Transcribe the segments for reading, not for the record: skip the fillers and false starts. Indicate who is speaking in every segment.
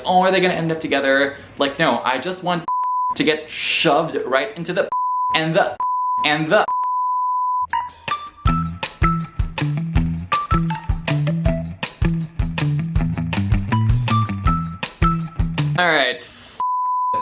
Speaker 1: oh, are they gonna end up together? Like, no, I just want to get shoved right into the and the. Alright.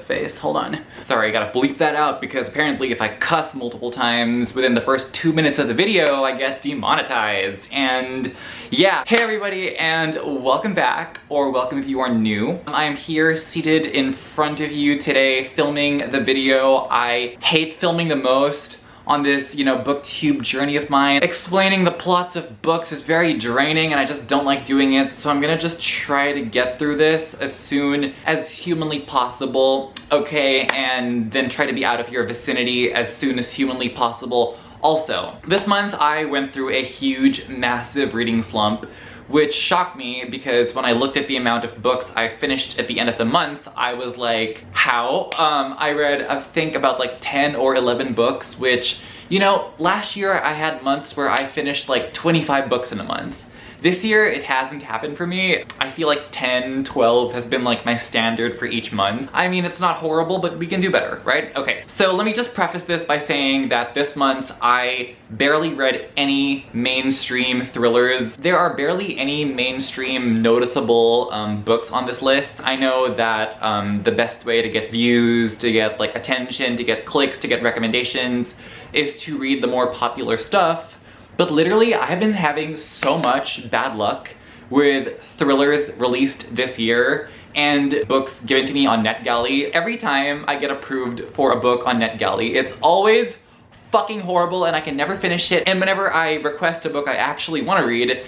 Speaker 1: Face, hold on. Sorry, I gotta bleep that out because apparently if I cuss multiple times within the first 2 minutes of the video, I get demonetized. And yeah, hey everybody, and welcome back, or welcome if you are new. I am here seated in front of you today filming the video I hate filming the most on this, booktube journey of mine. Explaining the plots of books is very draining and I just don't like doing it, so I'm gonna just try to get through this as soon as humanly possible, okay, and then try to be out of your vicinity as soon as humanly possible. Also, this month I went through a huge, massive reading slump, which shocked me because when I looked at the amount of books I finished at the end of the month, I was like, how? I read, I think, about like 10 or 11 books, which, last year I had months where I finished like 25 books in a month. This year, it hasn't happened for me. I feel like 10, 12 has been like my standard for each month. I mean, it's not horrible, but we can do better, right? Okay, so let me just preface this by saying that this month I barely read any mainstream thrillers. There are barely any mainstream noticeable books on this list. I know that the best way to get views, to get like attention, to get clicks, to get recommendations is to read the more popular stuff. But literally, I have been having so much bad luck with thrillers released this year and books given to me on NetGalley. Every time I get approved for a book on NetGalley, it's always fucking horrible and I can never finish it. And whenever I request a book I actually want to read,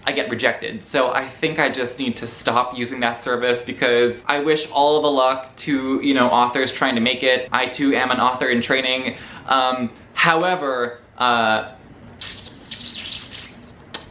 Speaker 1: I get rejected. So I think I just need to stop using that service because I wish all the luck to, authors trying to make it. I too am an author in training. However,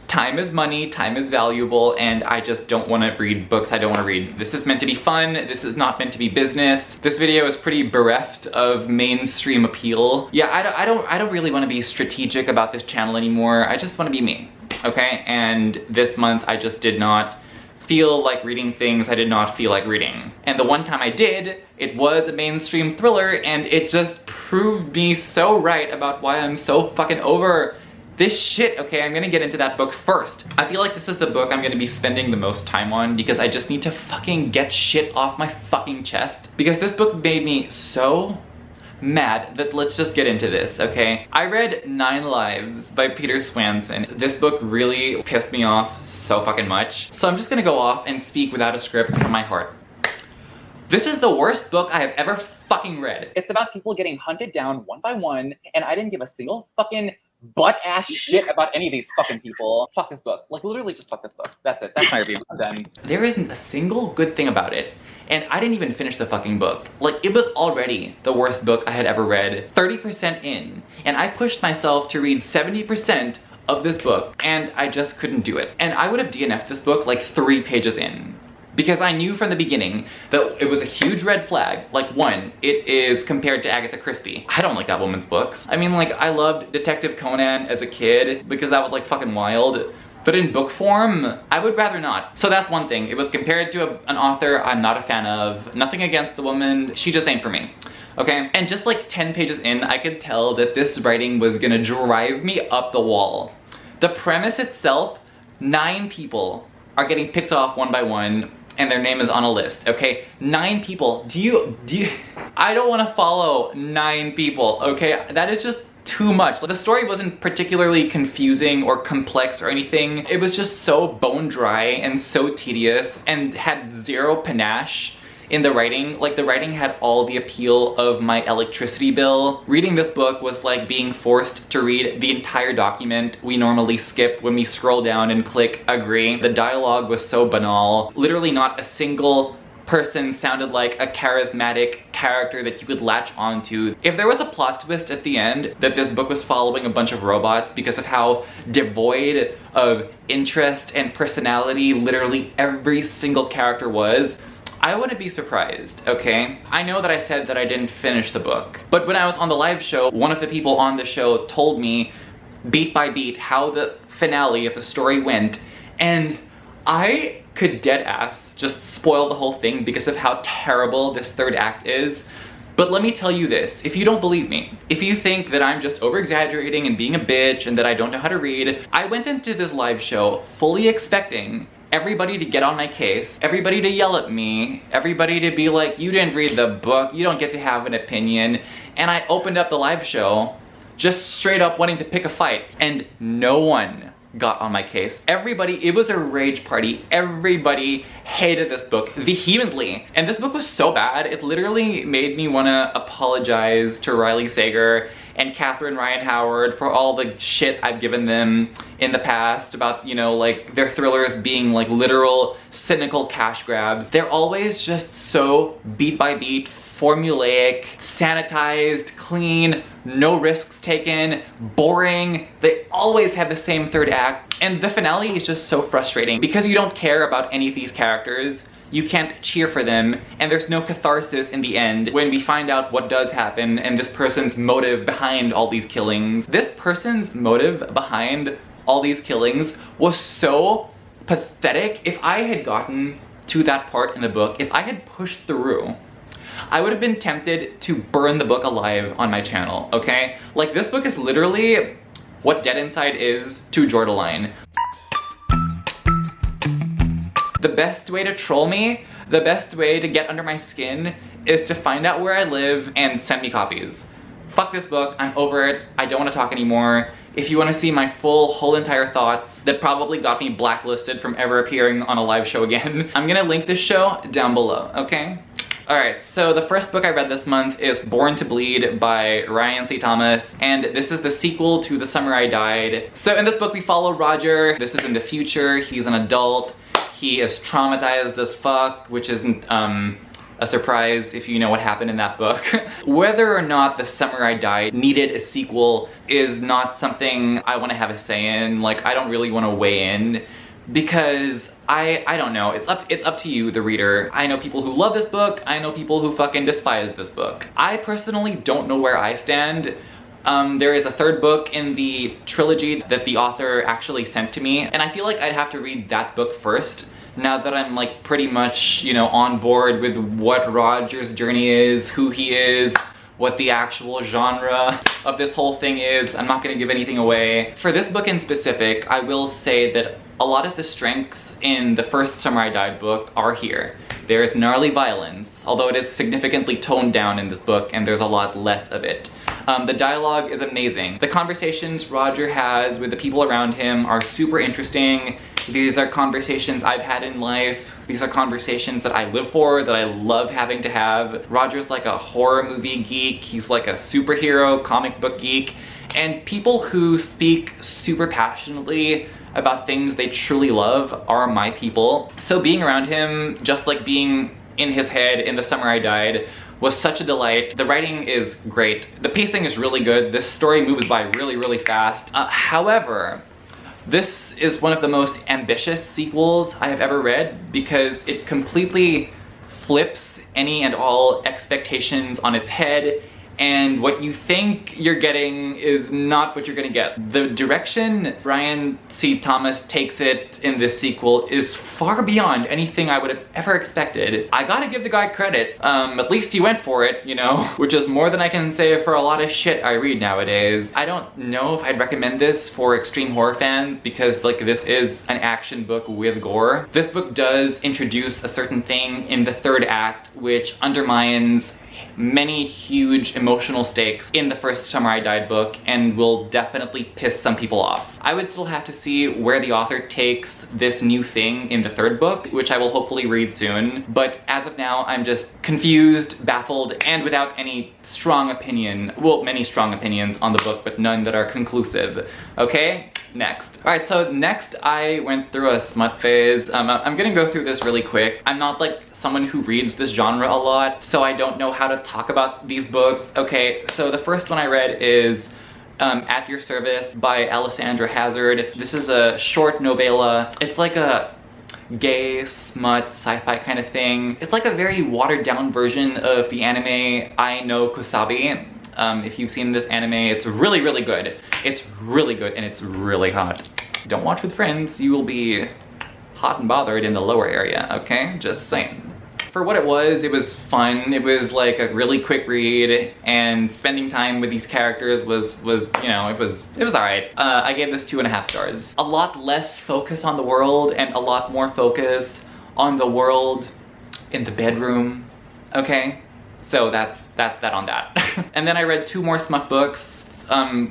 Speaker 1: time is money, time is valuable, and I just don't want to read books I don't want to read. This is meant to be fun, this is not meant to be business. This video is pretty bereft of mainstream appeal. Yeah, I don't really want to be strategic about this channel anymore. I just want to be me, okay? And this month I just did not feel like reading things I did not feel like reading. And the one time I did, it was a mainstream thriller, and it just proved me so right about why I'm so fucking over this shit. Okay, I'm gonna get into that book first. I feel like this is the book I'm gonna be spending the most time on because I just need to fucking get shit off my fucking chest. Because this book made me so mad that let's just get into this, okay? I read 9 Lives by Peter Swanson. This book really pissed me off so fucking much. So I'm just gonna go off and speak without a script from my heart. This is the worst book I have ever fucking read. It's about people getting hunted down one by one, and I didn't give a single fucking butt-ass shit about any of these fucking people. Fuck this book. Like, literally just fuck this book. That's it. That's my review. I'm done. There isn't a single good thing about it. And I didn't even finish the fucking book. Like, it was already the worst book I had ever read. 30% in. And I pushed myself to read 70% of this book. And I just couldn't do it. And I would have DNF'd this book like 3 pages in. Because I knew from the beginning that it was a huge red flag. Like, one, it is compared to Agatha Christie. I don't like that woman's books. I mean, like, I loved Detective Conan as a kid because that was like fucking wild. But in book form, I would rather not. So that's one thing. It was compared to an author I'm not a fan of. Nothing against the woman, she just ain't for me. Okay? And just like 10 pages in, I could tell that this writing was gonna drive me up the wall. The premise itself, 9 people are getting picked off one by one, and their name is on a list, okay? 9 people. Do you, I don't wanna follow 9 people, okay? That is just too much. Like, the story wasn't particularly confusing or complex or anything. It was just so bone dry and so tedious and had zero panache in the writing. Like, the writing had all the appeal of my electricity bill. Reading this book was like being forced to read the entire document we normally skip when we scroll down and click agree. The dialogue was so banal. Literally not a single person sounded like a charismatic character that you could latch onto. If there was a plot twist at the end that this book was following a bunch of robots because of how devoid of interest and personality literally every single character was, I wouldn't be surprised, okay? I know that I said that I didn't finish the book, but when I was on the live show, one of the people on the show told me beat by beat how the finale of the story went, and I could dead ass just spoil the whole thing because of how terrible this third act is. But let me tell you this, if you don't believe me, if you think that I'm just over-exaggerating and being a bitch and that I don't know how to read, I went into this live show fully expecting everybody to get on my case, everybody to yell at me, everybody to be like, you didn't read the book, you don't get to have an opinion. And I opened up the live show just straight up wanting to pick a fight, and no one got on my case. Everybody, it was a rage party. Everybody hated this book vehemently. And this book was so bad, it literally made me want to apologize to Riley Sager and Catherine Ryan Howard for all the shit I've given them in the past about, you know, like their thrillers being like literal cynical cash grabs. They're always just so beat by beat, formulaic, sanitized, clean, no risks taken, boring. They always have the same third act, and the finale is just so frustrating because you don't care about any of these characters. You can't cheer for them, and there's no catharsis in the end when we find out what does happen and this person's motive behind all these killings. This person's motive behind all these killings was so pathetic. If I had gotten to that part in the book, if I had pushed through, I would have been tempted to burn the book alive on my channel, okay? Like, this book is literally what Dead Inside is to Jordaline. The best way to troll me, the best way to get under my skin, is to find out where I live and send me copies. Fuck this book, I'm over it, I don't want to talk anymore. If you want to see my whole entire thoughts that probably got me blacklisted from ever appearing on a live show again, I'm gonna link this show down below, okay? Alright, so the first book I read this month is Born to Bleed by Ryan C. Thomas, and this is the sequel to The Summer I Died. So in this book we follow Roger. This is in the future, he's an adult, he is traumatized as fuck, which isn't a surprise if you know what happened in that book. Whether or not The Summer I Died needed a sequel is not something I want to have a say in. Like, I don't really want to weigh in, because I don't know, it's up to you, the reader. I know people who love this book, I know people who fucking despise this book. I personally don't know where I stand. There is a third book in the trilogy that the author actually sent to me, and I feel like I'd have to read that book first, now that I'm like pretty much, you know, on board with what Roger's journey is, who he is, what the actual genre of this whole thing is. I'm not gonna give anything away. For this book in specific, I will say that a lot of the strengths in the first Summer I Died book are here. There's gnarly violence, although it is significantly toned down in this book and there's a lot less of it. The dialogue is amazing. The conversations Roger has with the people around him are super interesting. These are conversations I've had in life. These are conversations that I live for, that I love having to have. Roger's like a horror movie geek. He's like a superhero comic book geek. And people who speak super passionately about things they truly love are my people. So being around him, just like being in his head in The Summer I Died, was such a delight. The writing is great. The pacing is really good. This story moves by really, really fast. However, this is one of the most ambitious sequels I have ever read because it completely flips any and all expectations on its head, and what you think you're getting is not what you're gonna get. The direction Ryan C. Thomas takes it in this sequel is far beyond anything I would have ever expected. I gotta give the guy credit. At least he went for it, you know, which is more than I can say for a lot of shit I read nowadays. I don't know if I'd recommend this for extreme horror fans because, like, this is an action book with gore. This book does introduce a certain thing in the third act which undermines many huge emotional stakes in the first Summer I Died book and will definitely piss some people off. I would still have to see where the author takes this new thing in the third book, which I will hopefully read soon, but as of now I'm just confused, baffled, and without any strong opinion. Well, many strong opinions on the book, but none that are conclusive. Okay? Next. Alright, so next I went through a smut phase. I'm gonna go through this really quick. I'm not like someone who reads this genre a lot, so I don't know how to talk about these books. Okay, so the first one I read is At Your Service by Alessandra Hazard. This is a short novella. It's like a gay, smut, sci-fi kind of thing. It's like a very watered down version of the anime I No Kusabi. If you've seen this anime, it's really, really good. It's really good and it's really hot. Don't watch with friends, you will be hot and bothered in the lower area, okay? Just saying. For what it was fun. It was like a really quick read, and spending time with these characters was you know, it was alright. I gave this 2.5 stars. A lot less focus on the world and a lot more focus on the world in the bedroom, okay? So that's that on that. And then I read 2 more Smut books,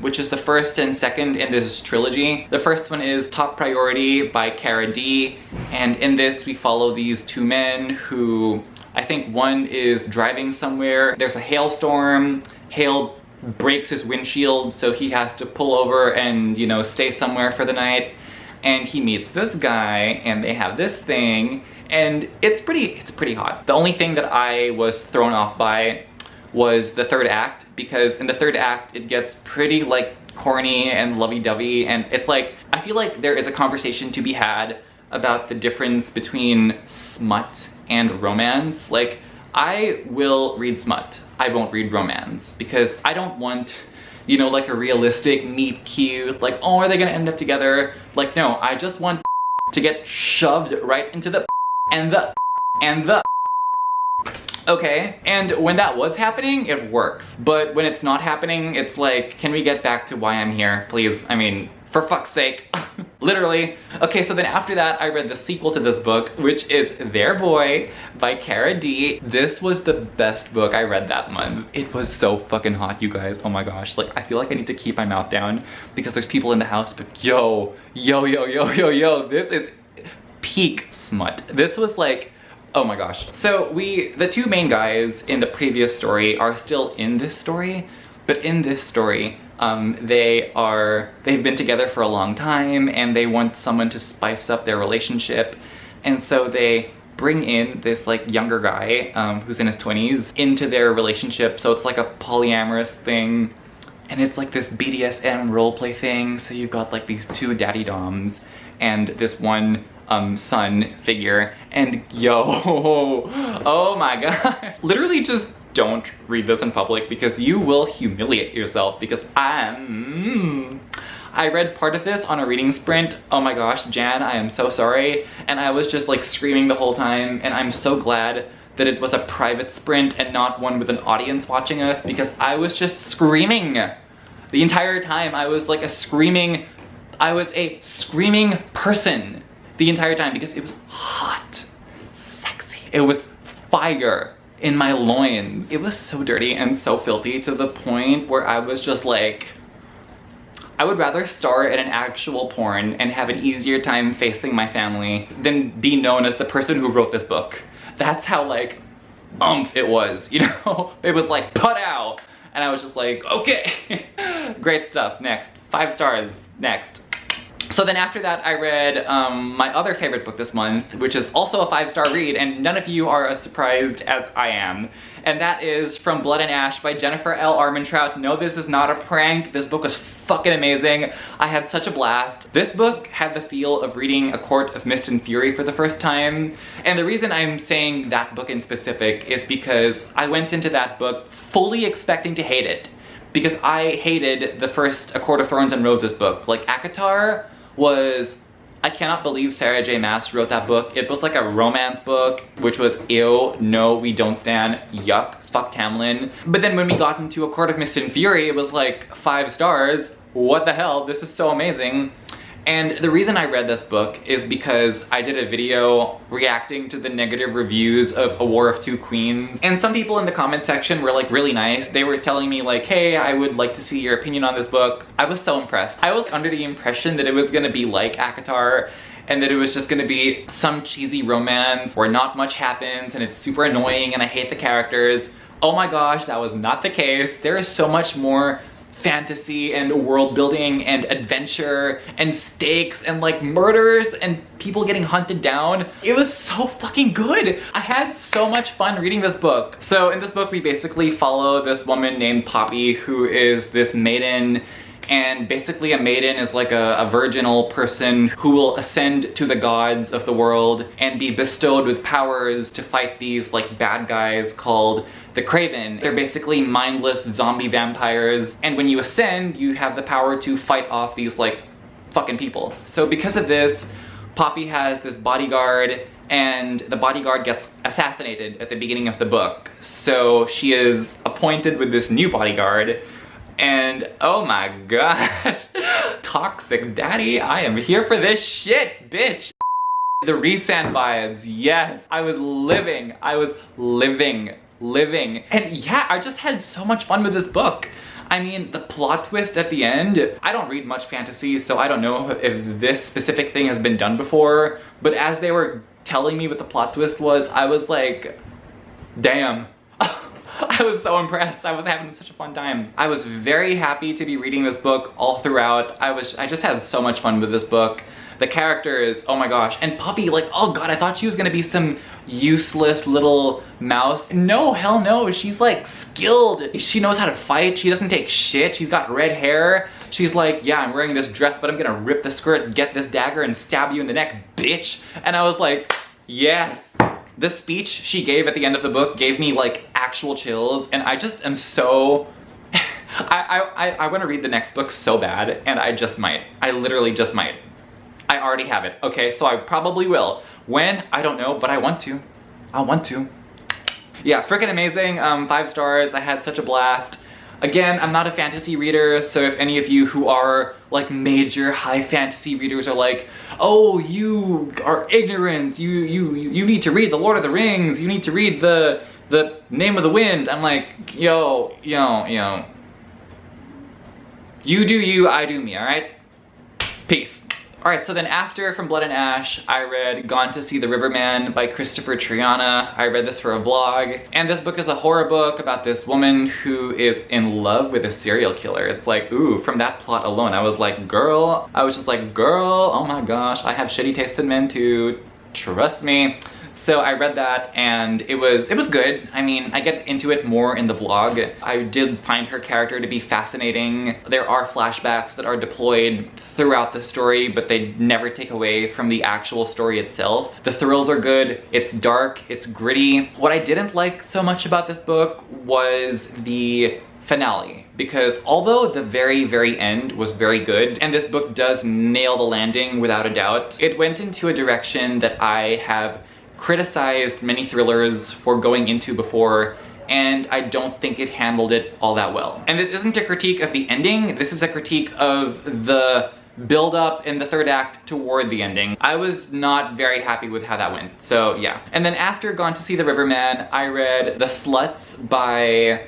Speaker 1: which is the first and second in this trilogy. The first one is Top Priority by Cara D, and in this we follow these 2 men who, I think one is driving somewhere, there's a hailstorm, hail breaks his windshield, so he has to pull over and, you know, stay somewhere for the night, and he meets this guy and they have this thing, and it's pretty hot. The only thing that I was thrown off by was the 3rd act, because in the 3rd act it gets pretty like corny and lovey-dovey, and it's like, I feel like there is a conversation to be had about the difference between smut and romance. Like, I will read smut, I won't read romance, because I don't want, you know, like a realistic meet cute, like, oh, are they gonna end up together? Like, no, I just want to get shoved right into the and the okay, and when that was happening, it works. But when it's not happening, it's like, can we get back to why I'm here, please? I mean, for fuck's sake. Literally. Okay, so then after that, I read the sequel to this book, which is Their Boy by Cara D. This was the best book I read that month. It was so fucking hot, you guys. Oh my gosh. Like, I feel like I need to keep my mouth down because there's people in the house, but yo, this is peak smut. This was like, oh my gosh. So the 2 main guys in the previous story are still in this story, but in this story, they've been together for a long time and they want someone to spice up their relationship, and so they bring in this like younger guy who's in his 20s into their relationship. So it's like a polyamorous thing, and it's like this BDSM roleplay thing. So you've got like these 2 daddy doms and this one son figure, and yo, oh my god. Literally just don't read this in public because you will humiliate yourself, because I read part of this on a reading sprint. Oh my gosh, Jan, I am so sorry. And I was just like screaming the whole time, and I'm so glad that it was a private sprint and not one with an audience watching us, because I was just screaming the entire time. I was a screaming person the entire time because it was hot, sexy. It was fire in my loins. It was so dirty and so filthy to the point where I was just like, I would rather star in an actual porn and have an easier time facing my family than be known as the person who wrote this book. That's how like it was, you know? It was like, put out! And I was just like, okay. Great stuff, next. 5 stars, next. So then after that, I read my other favorite book this month, which is also a 5-star read, and none of you are as surprised as I am. And that is From Blood and Ash by Jennifer L. Armentrout. No, this is not a prank. This book was fucking amazing. I had such a blast. This book had the feel of reading A Court of Mist and Fury for the first time. And the reason I'm saying that book in specific is because I went into that book fully expecting to hate it. Because I hated the first A Court of Thorns and Roses book. Like, ACOTAR was, I cannot believe Sarah J. Maas wrote that book. It was like a romance book, which was ew, no, we don't stand, yuck, fuck Tamlin. But then when we got into A Court of Mist and Fury, it was like 5 stars. What the hell, this is so amazing. And the reason I read this book is because I did a video reacting to the negative reviews of A War of Two Queens. And some people in the comment section were like really nice. They were telling me like, hey, I would like to see your opinion on this book. I was so impressed. I was under the impression that it was gonna be like ACOTAR, and that it was just gonna be some cheesy romance where not much happens and it's super annoying and I hate the characters. Oh my gosh, that was not the case. There is so much more fantasy and world building and adventure and stakes and like murders and people getting hunted down. It was so fucking good. I had so much fun reading this book. So in this book we basically follow this woman named Poppy, who is this maiden, and basically a maiden is like a virginal person who will ascend to the gods of the world and be bestowed with powers to fight these like bad guys called the Craven. They're basically mindless zombie vampires, and when you ascend, you have the power to fight off these like fucking people. So because of this, Poppy has this bodyguard, and the bodyguard gets assassinated at the beginning of the book. So she is appointed with this new bodyguard, and oh my gosh, toxic daddy, I am here for this shit, bitch. The Rhysand vibes, yes. I was living. And yeah, I just had so much fun with this book. I mean, the plot twist at the end, I don't read much fantasy, so I don't know if this specific thing has been done before, but as they were telling me what the plot twist was, I was like, damn. I was so impressed. I was having such a fun time. I was very happy to be reading this book all throughout. I just had so much fun with this book. The characters, oh my gosh. And Poppy, like, oh god, I thought she was gonna be some useless little mouse. No, hell no, she's like skilled. She knows how to fight, she doesn't take shit, she's got red hair. She's like, yeah, I'm wearing this dress, but I'm gonna rip the skirt, get this dagger, and stab you in the neck, bitch. And I was like, yes. The speech she gave at the end of the book gave me like actual chills, and I just am so... I wanna read the next book so bad, and I just might. I literally just might. I already have it, okay? So I probably will. When? I don't know, but I want to. I want to. Yeah, freaking amazing. 5 stars. I had such a blast. Again, I'm not a fantasy reader, so if any of you who are like major high fantasy readers are like, oh, you are ignorant, you need to read The Lord of the Rings, you need to read the Name of the Wind, I'm like, yo. You do you, I do me, alright? Peace. Alright, so then after From Blood and Ash, I read Gone to See the Riverman by Christopher Triana. I read this for a vlog. And this book is a horror book about this woman who is in love with a serial killer. It's like, ooh, from that plot alone, I was like, girl. I was just like, girl, oh my gosh, I have shitty taste in men too. Trust me. So I read that and it was good. I mean, I get into it more in the vlog. I did find her character to be fascinating. There are flashbacks that are deployed throughout the story, but they never take away from the actual story itself. The thrills are good, it's dark, it's gritty. What I didn't like so much about this book was the finale, because although the very end was very good, and this book does nail the landing without a doubt, it went into a direction that I have criticized many thrillers for going into before, and I don't think it handled it all that well. And this isn't a critique of the ending, this is a critique of the build-up in the third act toward the ending. I was not very happy with how that went, so yeah. And then after Gone to See the Riverman, I read The Sluts by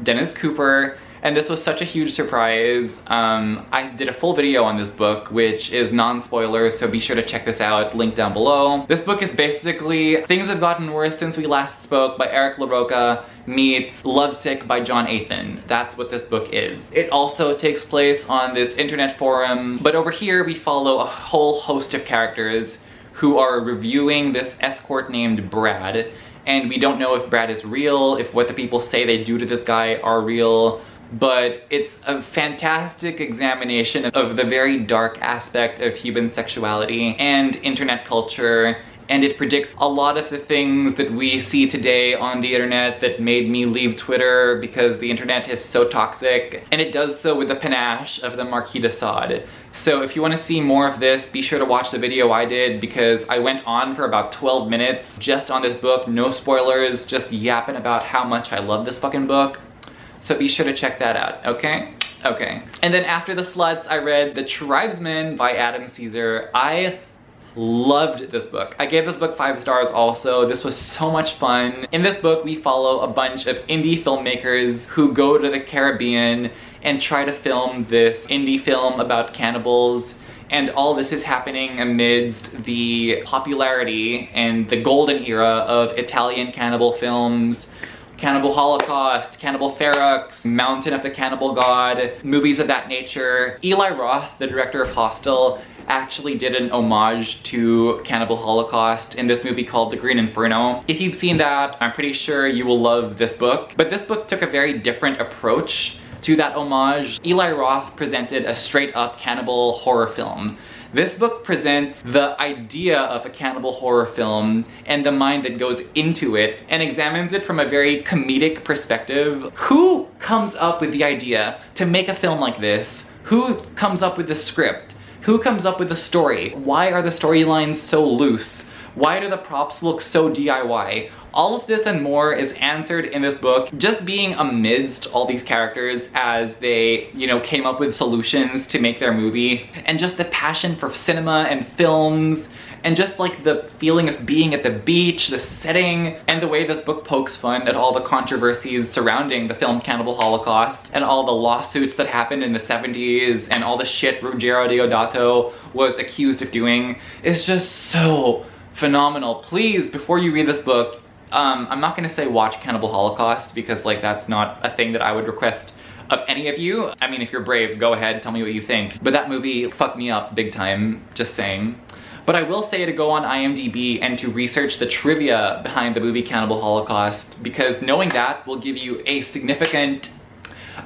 Speaker 1: Dennis Cooper, and this was such a huge surprise. I did a full video on this book, which is non-spoiler, so be sure to check this out, link down below. This book is basically Things Have Gotten Worse Since We Last Spoke by Eric LaRocca meets Lovesick by John Athan. That's what this book is. It also takes place on this internet forum, but over here we follow a whole host of characters who are reviewing this escort named Brad, and we don't know if Brad is real, if what the people say they do to this guy are real, but it's a fantastic examination of the very dark aspect of human sexuality and internet culture, and it predicts a lot of the things that we see today on the internet that made me leave Twitter because the internet is so toxic, and it does so with the panache of the Marquis de Sade. So if you want to see more of this, be sure to watch the video I did, because I went on for about 12 minutes just on this book, no spoilers, just yapping about how much I love this fucking book. So be sure to check that out, okay? Okay. And then after The Sluts, I read The Tribesman by Adam Caesar. I loved this book. I gave this book 5 stars also. This was so much fun. In this book, we follow a bunch of indie filmmakers who go to the Caribbean and try to film this indie film about cannibals. And all this is happening amidst the popularity and the golden era of Italian cannibal films. Cannibal Holocaust, Cannibal Ferox, Mountain of the Cannibal God, movies of that nature. Eli Roth, the director of Hostel, actually did an homage to Cannibal Holocaust in this movie called The Green Inferno. If you've seen that, I'm pretty sure you will love this book. But this book took a very different approach to that homage. Eli Roth presented a straight-up cannibal horror film. This book presents the idea of a cannibal horror film and the mind that goes into it, and examines it from a very comedic perspective. Who comes up with the idea to make a film like this? Who comes up with the script? Who comes up with the story? Why are the storylines so loose? Why do the props look so DIY? All of this and more is answered in this book. Just being amidst all these characters as they, you know, came up with solutions to make their movie, and just the passion for cinema and films, and just like the feeling of being at the beach, the setting, and the way this book pokes fun at all the controversies surrounding the film Cannibal Holocaust, and all the lawsuits that happened in the 70s, and all the shit Ruggero Deodato was accused of doing, is just so phenomenal. Please, before you read this book, I'm not gonna say watch Cannibal Holocaust, because like that's not a thing that I would request of any of you. I mean, if you're brave, go ahead, tell me what you think. But that movie fucked me up big time, just saying. But I will say to go on IMDb and to research the trivia behind the movie Cannibal Holocaust, because knowing that will give you a significant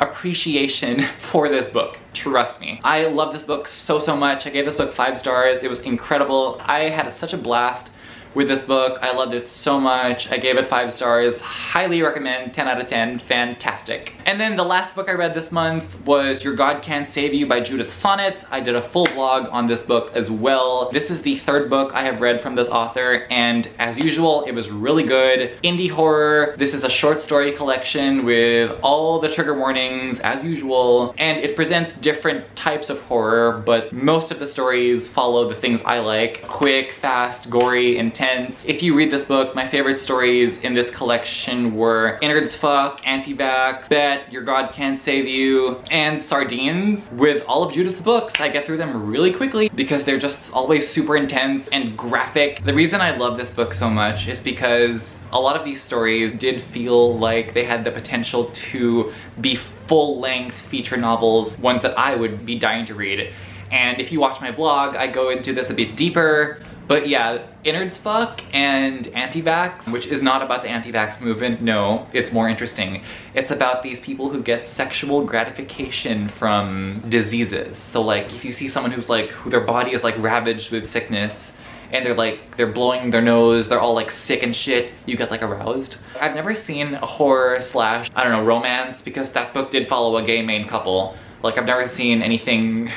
Speaker 1: appreciation for this book. Trust me. I love this book so much. I gave this book 5 stars. It was incredible. I had such a blast with this book. I loved it so much. I gave it 5 stars. Highly recommend, 10 out of 10, fantastic. And then the last book I read this month was Your God Can't Save You by Judith Sonnet. I did a full vlog on this book as well. This is the 3rd book I have read from this author, and as usual, it was really good. Indie horror. This is a short story collection with all the trigger warnings as usual, and it presents different types of horror, but most of the stories follow the things I like. Quick, fast, gory, intense. If you read this book, my favorite stories in this collection were Innards Fuck, Anti-Vax, Bet, Your God Can't Save You, and Sardines. With all of Judith's books, I get through them really quickly because they're just always super intense and graphic. The reason I love this book so much is because a lot of these stories did feel like they had the potential to be full-length feature novels, ones that I would be dying to read. And if you watch my vlog, I go into this a bit deeper. But yeah, Innards Fuck and Anti-Vax, which is not about the anti-vax movement, no, it's more interesting. It's about these people who get sexual gratification from diseases. So like, if you see someone who's like, who their body is like ravaged with sickness, and they're blowing their nose, they're all like sick and shit, you get like aroused. I've never seen a horror slash, I don't know, romance, because that book did follow a gay main couple. Like, I've never seen anything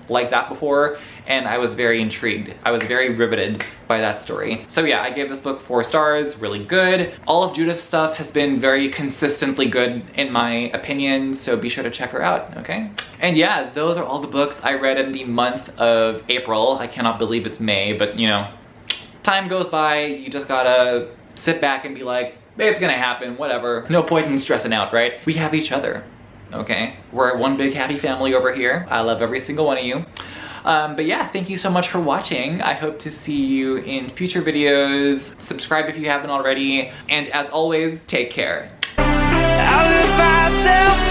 Speaker 1: like that before, and I was very intrigued. I was very riveted by that story. So yeah, I gave this book 4 stars, really good. All of Judith's stuff has been very consistently good in my opinion, so be sure to check her out, okay? And yeah, those are all the books I read in the month of April. I cannot believe it's May, but you know, time goes by, you just gotta sit back and be like, it's gonna happen, whatever. No point in stressing out, right? We have each other. Okay, we're one big happy family over here. I love every single one of you. But yeah, thank you so much for watching. I hope to see you in future videos. Subscribe if you haven't already. And as always, take care. I lose myself